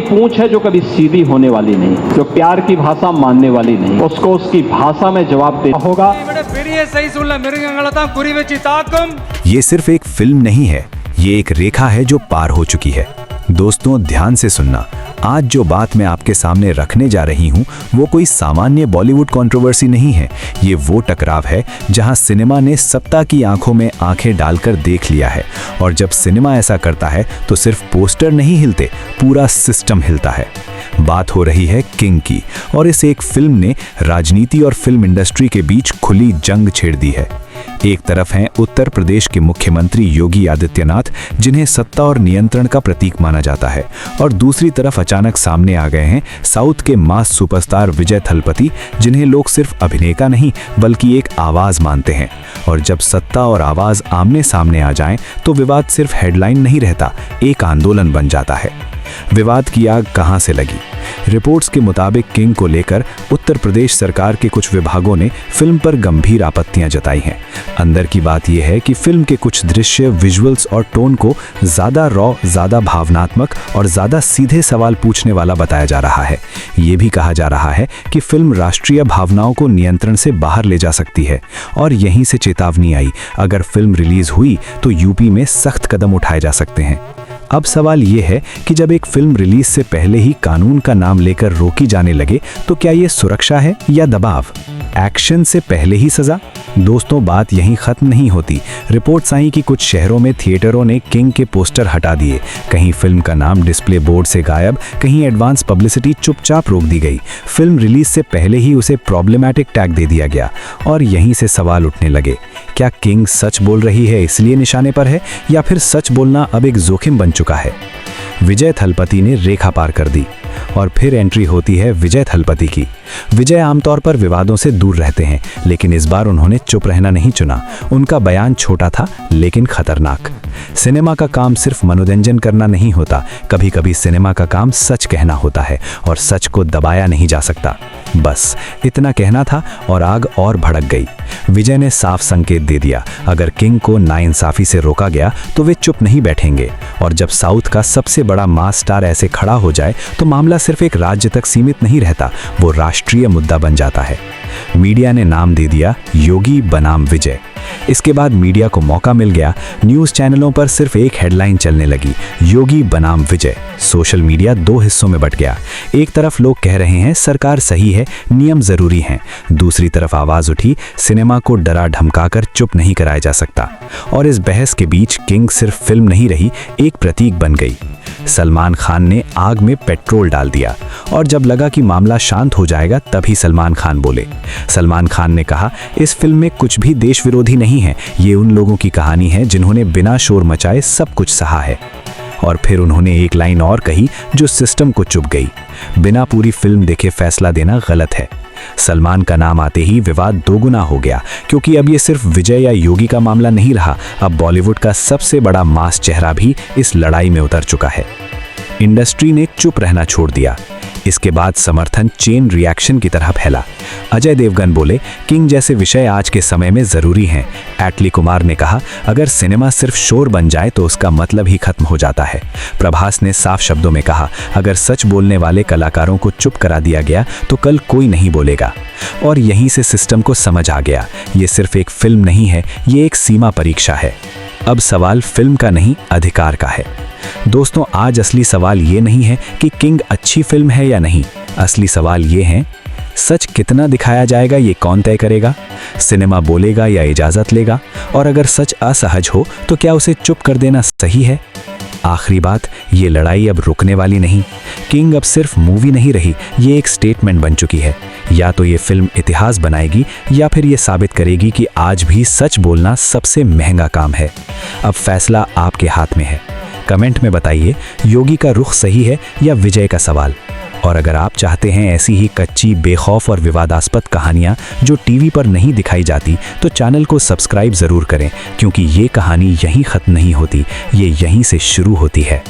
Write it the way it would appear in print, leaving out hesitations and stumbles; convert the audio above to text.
पूंछ है जो कभी सीधी होने वाली नहीं, जो प्यार की भाषा मानने वाली नहीं, उसको उसकी भाषा में जवाब देना होगा। ये सिर्फ एक फिल्म नहीं है, ये एक रेखा है जो पार हो चुकी है। दोस्तों ध्यान से सुनना, आज जो बात मैं आपके सामने रखने जा रही हूँ वो कोई सामान्य बॉलीवुड कंट्रोवर्सी नहीं है। ये वो टकराव है जहाँ सिनेमा ने सत्ता की आंखों में आंखें डालकर देख लिया है, और जब सिनेमा ऐसा करता है तो सिर्फ पोस्टर नहीं हिलते, पूरा सिस्टम हिलता है। बात हो रही है किंग की, और इस एक फिल्म ने राजनीति और फिल्म इंडस्ट्री के बीच खुली जंग छेड़ दी है। एक तरफ हैं उत्तर प्रदेश के मुख्यमंत्री योगी आदित्यनाथ, जिन्हें सत्ता और नियंत्रण का प्रतीक माना जाता है, और दूसरी तरफ अचानक सामने आ गए हैं साउथ के मास सुपरस्टार विजय थलपति, जिन्हें लोग सिर्फ अभिनेता नहीं बल्कि एक आवाज मानते हैं। और जब सत्ता और आवाज आमने सामने आ जाएं, तो विवाद सिर्फ हेडलाइन नहीं रहता, एक आंदोलन बन जाता है। विवाद की आग कहां से लगी? रिपोर्ट्स के मुताबिक किंग को लेकर उत्तर प्रदेश सरकार के कुछ विभागों ने फिल्म पर गंभीर आपत्तियां जताई हैं। अंदर की बात यह है कि फिल्म के कुछ दृश्य, विजुअल्स और टोन को ज़्यादा रॉ, ज़्यादा भावनात्मक और ज़्यादा सीधे सवाल पूछने वाला बताया जा रहा है। ये भी कहा जा रहा है कि फिल्म राष्ट्रीय भावनाओं को नियंत्रण से बाहर ले जा सकती है, और यहीं से चेतावनी आई, अगर फिल्म रिलीज हुई तो यूपी में सख्त कदम उठाए जा सकते हैं। अब सवाल ये है कि जब एक फिल्म रिलीज से पहले ही कानून का नाम लेकर रोकी जाने लगे, तो क्या ये सुरक्षा है या दबाव? एक्शन से पहले ही सजा? दोस्तों बात यहीं खत्म नहीं होती। रिपोर्ट्स आई कि कुछ शहरों में थिएटरों ने किंग के पोस्टर हटा दिए, कहीं फिल्म का नाम डिस्प्ले बोर्ड से गायब, कहीं एडवांस पब्लिसिटी चुपचाप रोक दी गई। फिल्म रिलीज से पहले ही उसे प्रॉब्लमैटिक टैग दे दिया गया, और यहीं से सवाल उठने लगे, क्या किंग सच बोल रही है इसलिए निशाने पर है, या फिर सच बोलना अब एक जोखिम बन चुका है? विजय थलपति ने रेखा पार कर दी, और फिर एंट्री होती है विजय थलपति की। विजय आमतौर पर विवादों से दूर रहते हैं, लेकिन इस बार उन्होंने चुप रहना नहीं चुना। उनका बयान छोटा था लेकिन खतरनाक। सिनेमा का काम सिर्फ मनोरंजन करना नहीं होता, कभी कभी सिनेमा का काम सच कहना होता है, और सच को दबाया नहीं जा सकता। बस इतना कहना था और आग और भड़क गई। विजय ने साफ संकेत दे दिया, अगर किंग को नाइंसाफी से रोका गया तो वे चुप नहीं बैठेंगे, और जब साउथ का सबसे बड़ा मास स्टार ऐसे खड़ा हो जाए तो मामला सिर्फ एक राज्य तक सीमित नहीं रहता, वो राष्ट्रीय मुद्दा बन जाता है। मीडिया ने नाम दे दिया योगी बनाम विजय। इसके बाद मीडिया को मौका मिल गया, न्यूज़ चैनलों पर सिर्फ एक हेडलाइन चलने लगी, योगी बनाम विजय। सोशल मीडिया दो हिस्सों में बट गया। एक तरफ लोग कह रहे हैं सरकार सही है, नियम जरूरी हैं। दूसरी तरफ आवाज उठी, सिनेमा को डरा धमकाकर चुप नहीं कराया जा सकता। और इस बहस के बीच किंग सिर्फ फिल्म नहीं रही, एक प्रतीक बन गई। सलमान खान ने आग में पेट्रोल डाल दिया, और जब लगा कि मामला शांत हो जाएगा तभी सलमान खान बोले। सलमान खान ने कहा, इस फिल्म में कुछ भी देश विरोधी नहीं है, ये उन लोगों की कहानी है जिन्होंने बिना शोर मचाए सब कुछ सहा है। और फिर उन्होंने एक लाइन और कही जो सिस्टम को चुभ गई, बिना पूरी फिल्म देखे फैसला देना गलत है। सलमान का नाम आते ही विवाद दोगुना हो गया, क्योंकि अब ये सिर्फ विजय या योगी का मामला नहीं रहा, अब बॉलीवुड का सबसे बड़ा मास चेहरा भी इस लड़ाई में उतर चुका है। इंडस्ट्री ने चुप रहना छोड़ दिया। इसके बाद समर्थन चेन रिएक्शन की तरह फैला। अजय देवगन बोले, किंग जैसे विषय आज के समय में जरूरी हैं। एटली कुमार ने कहा, अगर सिनेमा सिर्फ शोर बन जाए तो उसका मतलब ही खत्म हो जाता है। प्रभास ने साफ शब्दों में कहा, अगर सच बोलने वाले कलाकारों को चुप करा दिया गया तो कल कोई नहीं बोलेगा। और यहीं से सिस्टम को समझ आ गया, ये सिर्फ एक फिल्म नहीं है, ये एक सीमा परीक्षा है। अब सवाल फिल्म का नहीं, अधिकार का है। दोस्तों आज असली सवाल ये नहीं है कि किंग अच्छी फिल्म है या नहीं, असली सवाल ये है, सच कितना दिखाया जाएगा ये कौन तय करेगा? सिनेमा बोलेगा या इजाज़त लेगा? और अगर सच असहज हो तो क्या उसे चुप कर देना सही है? आखिरी बात, ये लड़ाई अब रुकने वाली नहीं। किंग अब सिर्फ मूवी नहीं रही, ये एक स्टेटमेंट बन चुकी है। या तो ये फिल्म इतिहास बनाएगी, या फिर ये साबित करेगी कि आज भी सच बोलना सबसे महंगा काम है। अब फैसला आपके हाथ में है। कमेंट में बताइए, योगी का रुख सही है या विजय का सवाल? और अगर आप चाहते हैं ऐसी ही कच्ची, बेखौफ और विवादास्पद कहानियां जो टीवी पर नहीं दिखाई जाती, तो चैनल को सब्सक्राइब ज़रूर करें, क्योंकि ये कहानी यहीं ख़त्म नहीं होती, ये यहीं से शुरू होती है।